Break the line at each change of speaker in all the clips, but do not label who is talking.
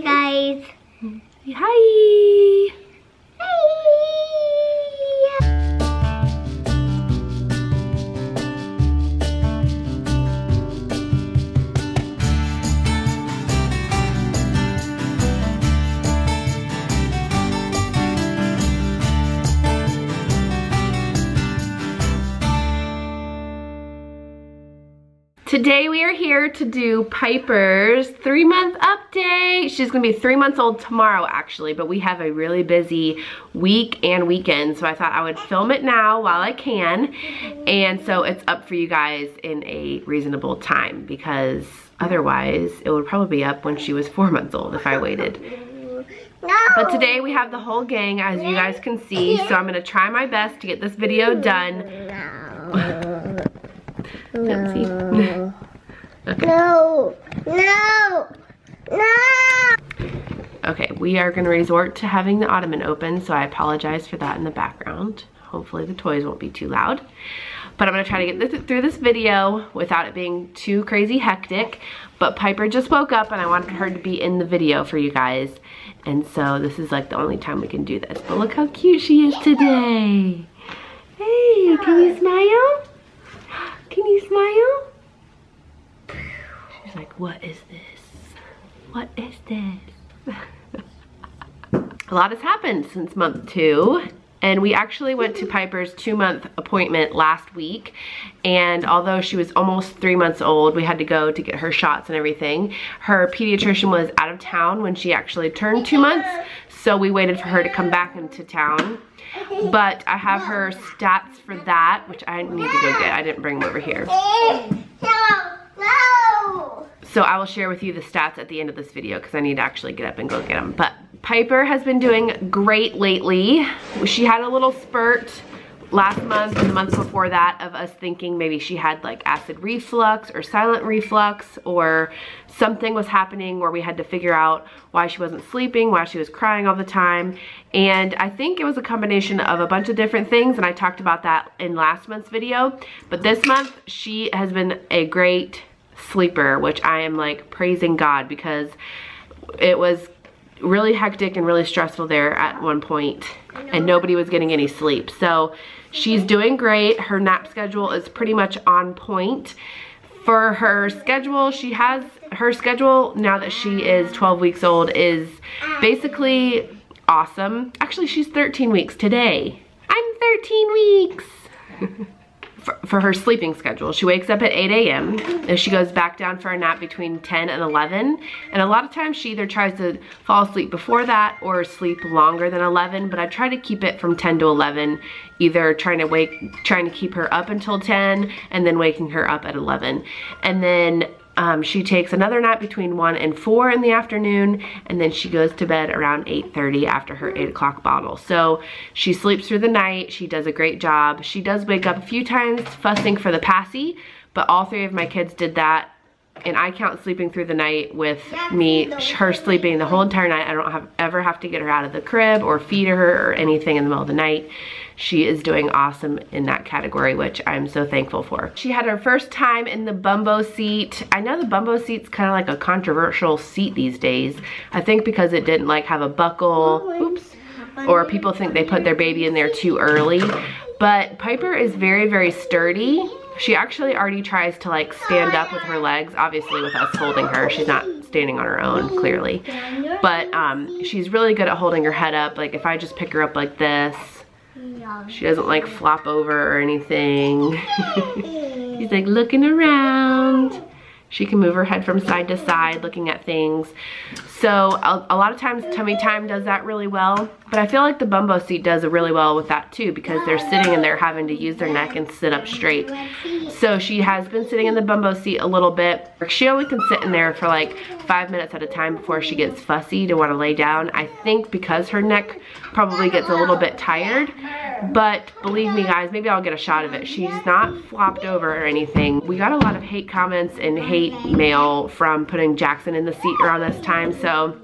Hi guys.
Hi. Today we are here to do Piper's 3-month update. She's gonna be 3 months old tomorrow actually, but we have a really busy week and weekend, so I thought I would film it now while I can. And so it's up for you guys in a reasonable time, because otherwise it would probably be up when she was 4 months old if I waited.
No.
But today we have the whole gang, as you guys can see, so I'm gonna try my best to get this video done.
No.
Okay.
No. No. No.
Okay, we are gonna resort to having the ottoman open, so I apologize for that in the background. Hopefully the toys won't be too loud. But I'm gonna try to get through this video without it being too crazy hectic. But Piper just woke up and I wanted her to be in the video for you guys. And so this is like the only time we can do this. But look how cute she is today. Hey, can you smile? Can you smile? She's like, what is this? What is this? A lot has happened since month 2. And we actually went to Piper's 2-month appointment last week. And although she was almost 3 months old, we had to go to get her shots and everything. Her pediatrician was out of town when she actually turned 2 months. So we waited for her to come back into town. But I have her stats for that, which I need to go get. I didn't bring them over here. So I will share with you the stats at the end of this video, because I need to actually get up and go get them. But Piper has been doing great lately. She had a little spurt last month and the month before that of us thinking maybe she had like acid reflux or silent reflux, or something was happening where we had to figure out why she wasn't sleeping, why she was crying all the time. And I think it was a combination of a bunch of different things, and I talked about that in last month's video. But this month she has been a great sleeper, which I am like praising God, because it was really hectic and really stressful there at one point and nobody was getting any sleep. So she's doing great. Her nap schedule is pretty much on point. For her schedule, she has her schedule now that she is 12 weeks old is basically awesome. Actually, she's 13 weeks today. I'm 13 weeks. For her sleeping schedule, she wakes up at 8 a.m. and she goes back down for a nap between 10 and 11. And a lot of times she either tries to fall asleep before that or sleep longer than 11, but I try to keep it from 10 to 11, either trying to keep her up until 10 and then waking her up at 11. And then she takes another nap between 1 and 4 in the afternoon, and then she goes to bed around 8:30 after her 8 o'clock bottle. So she sleeps through the night. She does a great job. She does wake up a few times fussing for the passy, but all 3 of my kids did that. And I count sleeping through the night with her sleeping the whole entire night. I don't ever have to get her out of the crib or feed her or anything in the middle of the night. She is doing awesome in that category, which I'm so thankful for. She had her first time in the bumbo seat. I know the bumbo seat's kind of like a controversial seat these days. I think because it didn't like have a buckle, oops, or people think they put their baby in there too early. But Piper is very, very sturdy. She actually already tries to like stand up with her legs, obviously with us holding her. She's not standing on her own, clearly. But she's really good at holding her head up. Like if I just pick her up like this, she doesn't like flop over or anything. She's like looking around. She can move her head from side to side looking at things. So a lot of times Tummy Time does that really well. But I feel like the bumbo seat does really well with that too, because they're sitting and they're having to use their neck and sit up straight. So she has been sitting in the bumbo seat a little bit. She only can sit in there for like 5 minutes at a time before she gets fussy to want to lay down. I think because her neck probably gets a little bit tired. But believe me guys, maybe I'll get a shot of it. She's not flopped over or anything. We got a lot of hate comments and hate mail from putting Jackson in the seat around this time. So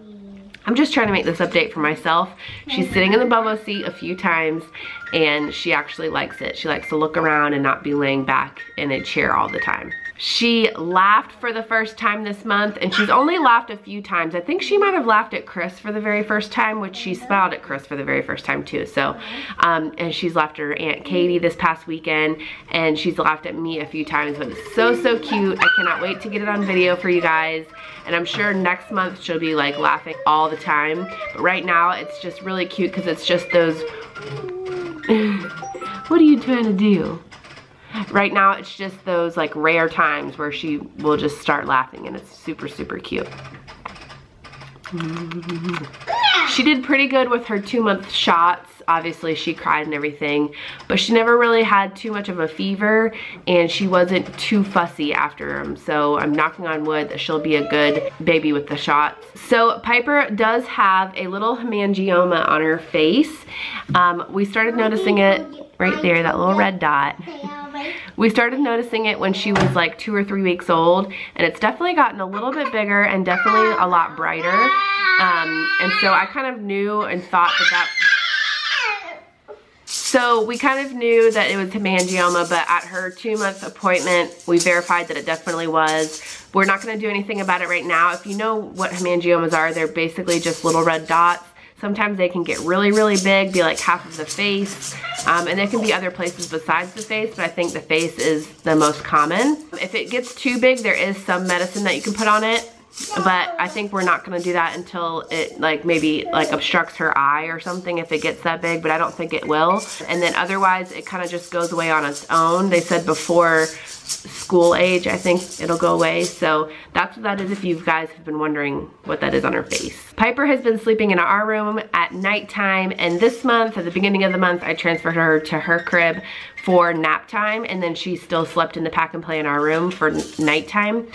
I'm just trying to make this update for myself. She's sitting in the bubble seat a few times and she actually likes it. She likes to look around and not be laying back in a chair all the time. She laughed for the first time this month, and she's only laughed a few times. I think she might have laughed at Chris for the very first time, which she smiled at Chris for the very first time too. So, and she's laughed at her Aunt Katie this past weekend, and she's laughed at me a few times, but it's so, so cute. I cannot wait to get it on video for you guys. And I'm sure next month she'll be like laughing all the time. But right now it's just really cute because it's just those, what are you trying to do? Right now it's just those like rare times where she will just start laughing, and it's super, super cute. She did pretty good with her 2-month shots. Obviously she cried and everything, but she never really had too much of a fever, and she wasn't too fussy after them. So I'm knocking on wood that she'll be a good baby with the shots. So Piper does have a little hemangioma on her face. We started noticing it right there, that little red dot. We started noticing it when she was like 2 or 3 weeks old, and it's definitely gotten a little bit bigger and definitely a lot brighter. And so I kind of knew and thought that so we kind of knew that it was hemangioma, but at her 2-month appointment, we verified that it definitely was. We're not gonna do anything about it right now. If you know what hemangiomas are, they're basically just little red dots. Sometimes they can get really, really big, be like half of the face, and they can be other places besides the face, but I think the face is the most common. If it gets too big, there is some medicine that you can put on it, but I think we're not gonna do that until it like maybe like obstructs her eye or something if it gets that big, but I don't think it will. And then otherwise it kind of just goes away on its own. They said before school age, I think it'll go away. So that's what that is if you guys have been wondering what that is on her face. Piper has been sleeping in our room at nighttime, and this month, at the beginning of the month, I transferred her to her crib for nap time, and then she still slept in the pack and play in our room for nighttime.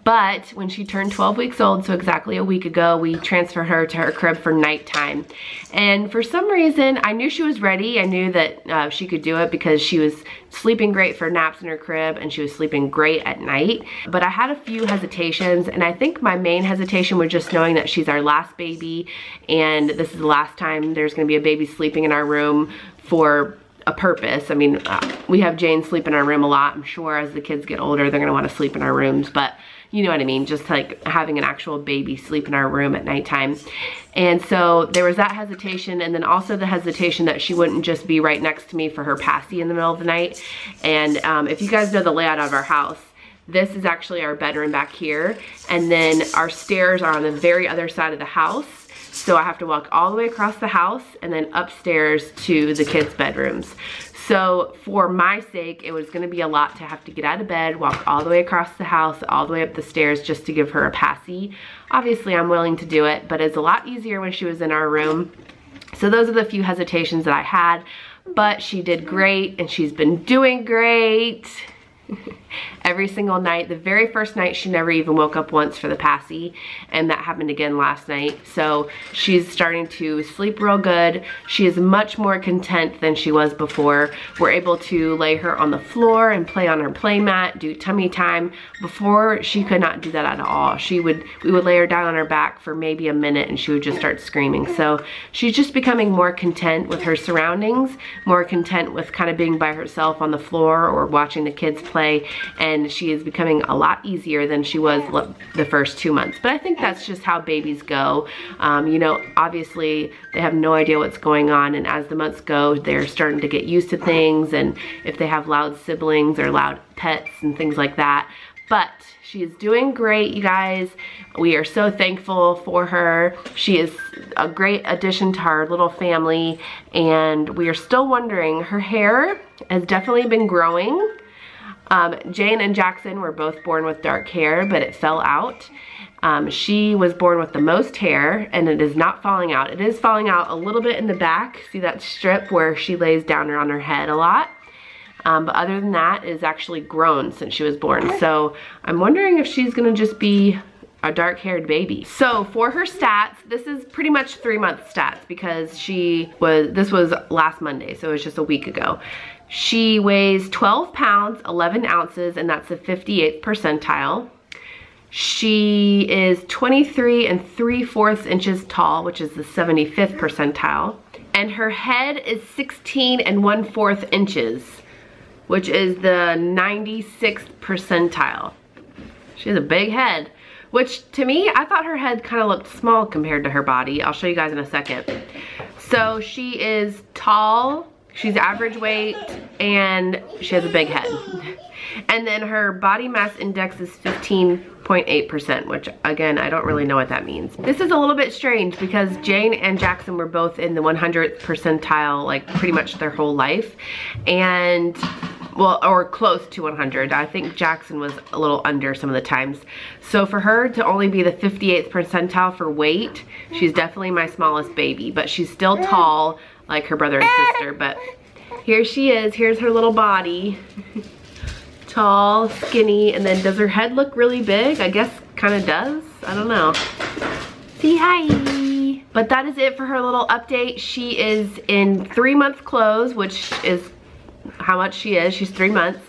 But when she turned 12 weeks old, so exactly a week ago, we transferred her to her crib for nighttime. And for some reason, I knew she was ready. I knew that she could do it because she was sleeping great for naps in her crib and she was sleeping great at night. But I had a few hesitations, and I think my main hesitation was just knowing that she's our last baby, and this is the last time there's gonna be a baby sleeping in our room for a purpose. I mean, we have Jane sleep in our room a lot. I'm sure as the kids get older, they're gonna wanna sleep in our rooms, but you know what I mean, just like having an actual baby sleep in our room at nighttime. And so there was that hesitation, and then also the hesitation that she wouldn't just be right next to me for her passy in the middle of the night. And if you guys know the layout of our house, this is actually our bedroom back here, and then our stairs are on the very other side of the house. So I have to walk all the way across the house and then upstairs to the kids' bedrooms. So for my sake, it was gonna be a lot to have to get out of bed, walk all the way across the house, all the way up the stairs just to give her a passy. Obviously, I'm willing to do it, but it's a lot easier when she was in our room. So those are the few hesitations that I had, but she did great and she's been doing great. Every single night. The very first night she never even woke up once for the passy, and that happened again last night. So she's starting to sleep real good. She is much more content than she was before. We're able to lay her on the floor and play on her play mat, do tummy time. Before, she could not do that at all. We would lay her down on her back for maybe a minute and she would just start screaming. So she's just becoming more content with her surroundings, more content with kind of being by herself on the floor or watching the kids play, and she is becoming a lot easier than she was the first 2 months. But I think that's just how babies go. You know, obviously they have no idea what's going on, and as the months go, they're starting to get used to things, and if they have loud siblings or loud pets and things like that. But she is doing great, you guys. We are so thankful for her. She is a great addition to our little family, and we are still wondering, her hair has definitely been growing. Jane and Jackson were both born with dark hair, but it fell out. She was born with the most hair, and it is not falling out. It is falling out a little bit in the back. See that strip where she lays down on her head a lot? But other than that, it is actually grown since she was born. So I'm wondering if she's gonna just be a dark-haired baby. So for her stats, this is pretty much 3-month stats because this was last Monday, so it was just a week ago. She weighs 12 pounds, 11 ounces, and that's the 58th percentile. She is 23 3/4 inches tall, which is the 75th percentile. And her head is 16 1/4 inches, which is the 96th percentile. She has a big head, which to me, I thought her head kind of looked small compared to her body. I'll show you guys in a second. So she is tall, she's average weight, and she has a big head. And then her body mass index is 15.8%, which again, I don't really know what that means. This is a little bit strange because Jane and Jackson were both in the 100th percentile, like pretty much their whole life. And, well, or close to 100. I think Jackson was a little under some of the times. So for her to only be the 58th percentile for weight, she's definitely my smallest baby, but she's still tall like her brother and sister. But here she is, here's her little body. Tall, skinny, and then does her head look really big? I guess kind of does. I don't know. Say hi. But that is it for her little update. She is in 3-month clothes, which is how much she is. She's 3 months.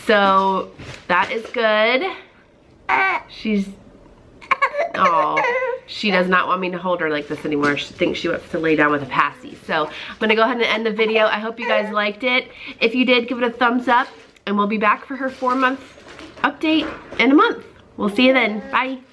So that is good. She's, oh, she does not want me to hold her like this anymore. She thinks she wants to lay down with a passy. So I'm gonna go ahead and end the video. I hope you guys liked it. If you did, give it a thumbs up. And we'll be back for her 4-month update in a month. We'll see you then. Bye.